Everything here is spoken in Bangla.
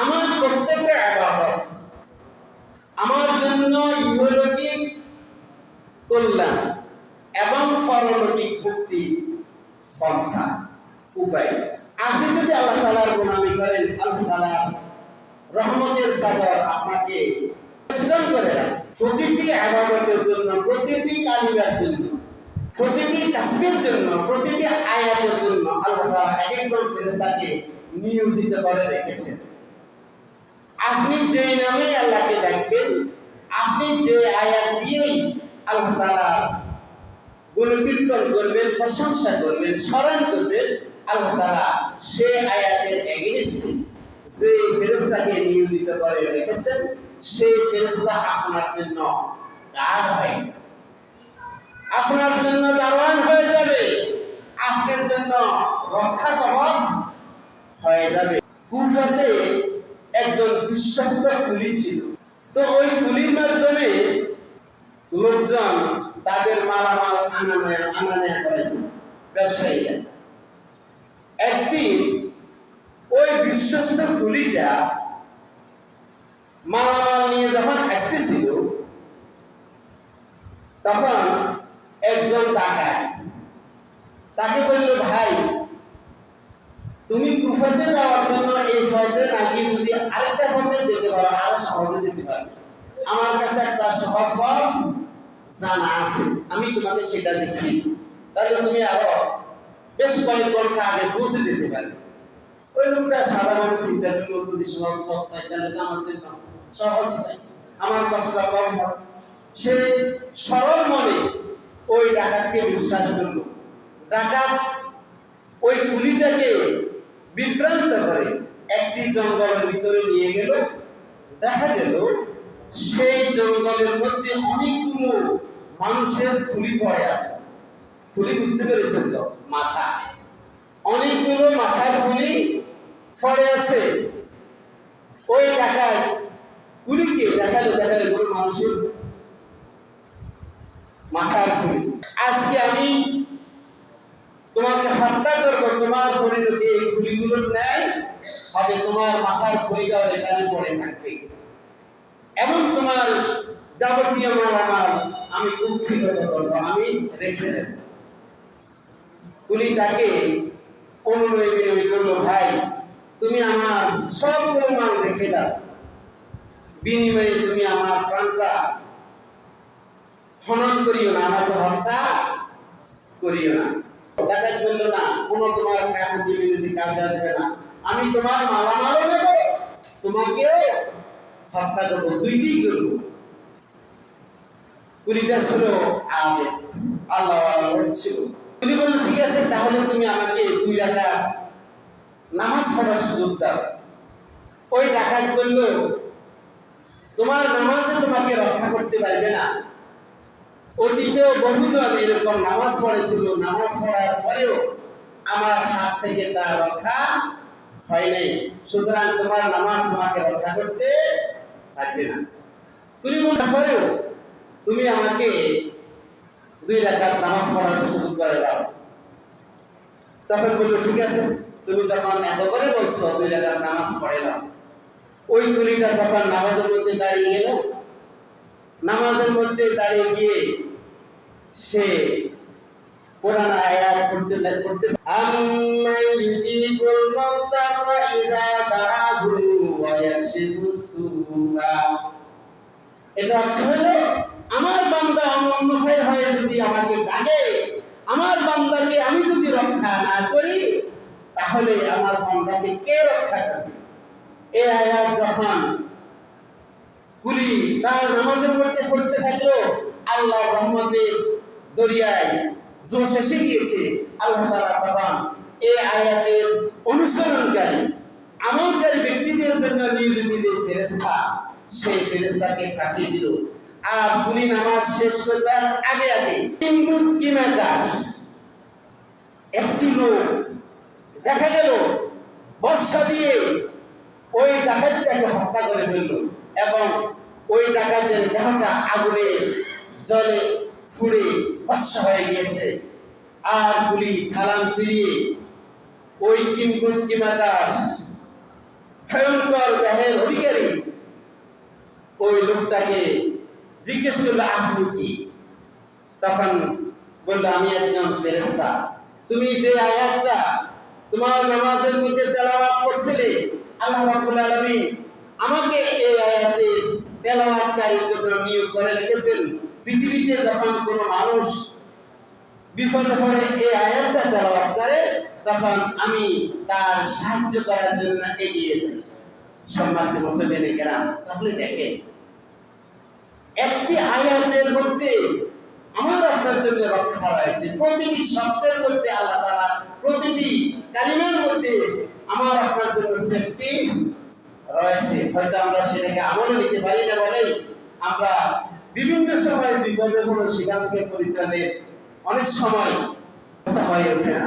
আমার প্রত্যেকটা ইবাদত আমার জন্য ইহলৌকিক কল্যাণ এবং পরলৌকিক মুক্তির পন্থা উপায়। আপনি যদি আল্লাহ তাআলার গোলামি করেন, আল্লাহ তাআলার রহমতের চাদর আপনাকে বেষ্টন করে রাখবে। প্রতিটি ইবাদতের জন্য, প্রতিটি কালিমার জন্য, প্রতিটি তাসবিহের জন্য, প্রতিটি আয়াতের জন্য আল্লাহ তাআলা একজন ফেরেশতাকে নিয়োজিত করে রেখেছেন। আপনি যে নামে আল্লাহকে ডাকবেন, আপনি যে আয়াত দিয়েই আল্লাহ তাআলার গুণকীর্তন করবেন, প্রশংসা করবেন, স্মরণ করবেন, আল্লাহ তাআলা সেই আয়াতের এগেইনস্টে যে ফেরেশতাকে নিয়োজিত করে রেখেছেন, সেই ফেরেশতা আপনার জন্য গার্ড হয়ে যাবে, আপনার জন্য দারোয়ান হয়ে যাবে, আপনার জন্য রক্ষা কবচ হয়ে যাবে। কুফাতে একজন বিশ্বস্ত কুলি ছিল। তো ওই কুলির মাধ্যমে লোকজন তাদের মালামাল আনা নেয়া করে, ব্যবসায়ীরা। একদিন ওই বিশ্বস্ত কুলিটা মালামাল নিয়ে যখন আসতেছিল, তখন একজন ডাকাত তাকে বলল, ভাই তুমি কুফাতে যাওয়ার জন্য এই পথে নাকি যদি আরেকটা পথে যেতে পারো, আরো সহজে যেতে পারবে। আমার কাছে একটা সহজ পথ জানা আছে, আমি তোমাকে সেটা দেখিয়ে দিই, তাহলে তুমি আরো বেশ কয়েক ঘন্টা আগে পৌঁছে যেতে পারবে। ওই লোকটা সাদা মানুষ চিন্তা করলো, যদি সহজ পথ হয় তাহলে তো আমার জন্য সহজ হয়, আমার কষ্ট কম হয়। সে সরল মনে ওই ডাকাতকে বিশ্বাস করলো। ডাকাত ওই কুলিটাকে বিভ্রান্ত করে একটি জঙ্গলের ভিতরে নিয়ে গেল। দেখা গেল সেই জঙ্গলের মধ্যে অনেকগুলো মানুষের খুলি পড়ে আছে। খুলি বুঝতে পেরেছেন তো? মাথা, অনেকগুলো মাথার খুলি পড়ে আছে। ওই ডাকাত কুলিকে দেখালো এগুলো মানুষের মাথার খুলি। আজকে আমি তোমাকে হত্যা করবো, তোমার পরিণতি এই খুলিগুলোর ন্যায় হবে, তোমার মাথার খুলিটাও এখানে পড়ে থাকবে এবং তোমার যাবতীয় মালামাল আমি কুক্ষিগত করবো, আমি রেখে দেব। কুলি তাকে অনুনয় বিনয় করলো, ভাই তুমি আমার সবগুলো মাল রেখে দাও, বিনিময়ে তুমি আমার প্রাণটা হনন করিও না, আমাকে হত্যা করিও না। ডাকাত বললো, না, কোনো তোমার কাকুতি মিনতি কাজে আসবে না, আমি তোমার মালামালও নেব, তোমাকেও হত্যা করবো, দুইটিই করবো। কুলিটা ছিল আবেদ, আল্লাহ লোক ছিল। কুলি বললো, ঠিক আছে, তাহলে তুমি আমাকে 2 রাকাত নামাজ পড়ার সুযোগ দাও। ওই ডাকাত বলল, তোমার নামাজে তোমাকে রক্ষা করতে পারবে না। অতীতেও বহুজন এরকম নামাজ পড়েছিল, নামাজ পড়ার পরেও আমার হাত থেকে তার রক্ষা হয় নাই, সুতরাং তোমার নামাজ তোমাকে রক্ষা করতে পারবে না। তুমি মনে পরেও তুমি আমাকে 2 রাকাত নামাজ পড়ার সুযোগ করে দাও। তখন বললো, ঠিক আছে, তুমি যখন এত করে বলছো 2 রাকাত নামাজ পড়ে নাও। ওই কুলিটা তখন নামাজের মধ্যে দাঁড়িয়ে গেল। নামাজের মধ্যে দাঁড়িয়ে গিয়ে সে কোরআন আয়াত পড়তে আম্মা ইউজিবুল মুত্তারা ইযা দাআহু ওয়া ইয়াকশিফুস সুআ। এটা অর্থ হলো, আমার বান্দা অনন্যফায় হয়ে যদি আমাকে ডাকে, আমার বান্দাকে আমি যদি রক্ষা না করি, তাহলে আমার বান্দাকে কে রক্ষা করবে? এই আয়াত যখন কুলি তার নামাজের মধ্যে পড়তে থাকলো, আল্লাহর রহমতের দরিয়ায় জোশ এসে গিয়েছে। আল্লাহ তাআলা তখন এই আয়াতের অনুসরণকারী আমলকারী ব্যক্তিদের জন্য নিয়োজিত যে ফেরেশতা, সেই ফেরেশতাকে পাঠিয়ে দিল। আর কুলি নামাজ শেষ করবার আগে কিমাকার একটি লোক দেখা গেল বর্ষা দিয়ে ওই ডাকাতটাকে হত্যা করে ফেলল এবং ওই ডাকাতের দেহটা আগুনে জলে ফুড়ে ভস্ম হয়ে গিয়েছে। আর কুলি সালাম ফিরিয়ে ওই কিমাকার ভয়ঙ্কর দেহের অধিকারী ওই লোকটাকে জিজ্ঞেস করলো আপনি কি? তখন বলল আমি একজন ফেরেশতা। তুমি যে আয়াতটা তোমার নামাজের মধ্যে তেলাওয়াত করছিলে, আল্লাহ রাব্বুল আলামিন আমাকে এই আয়াতের তেলাওয়াতকারীর জন্য নিয়োগ করে রেখেছেন। পৃথিবীতে যখন কোনো মানুষ বিপদে পড়ে এই আয়াতটা তেলাওয়াত করে, তখন আমি তার সাহায্য করার জন্য এগিয়ে যাই। সম্মানিত মুসলিম কেরাম, তাহলে দেখেন একটি আয়াতের মধ্যে আমার আপনার জন্য রক্ষা রয়েছে। প্রতিটি শব্দের মধ্যে আল্লাহ তাআলা, প্রতিটি কালিমার মধ্যে আমার আপনার জন্য সেফটি রয়েছে। হয়তো আমরা সেটাকে আমলে নিতে পারি না বলেই আমরা বিভিন্ন সময় বিপদে পড়ে সেখান থেকে পরিত্রাণের অনেক সময় হয়ে ওঠে না।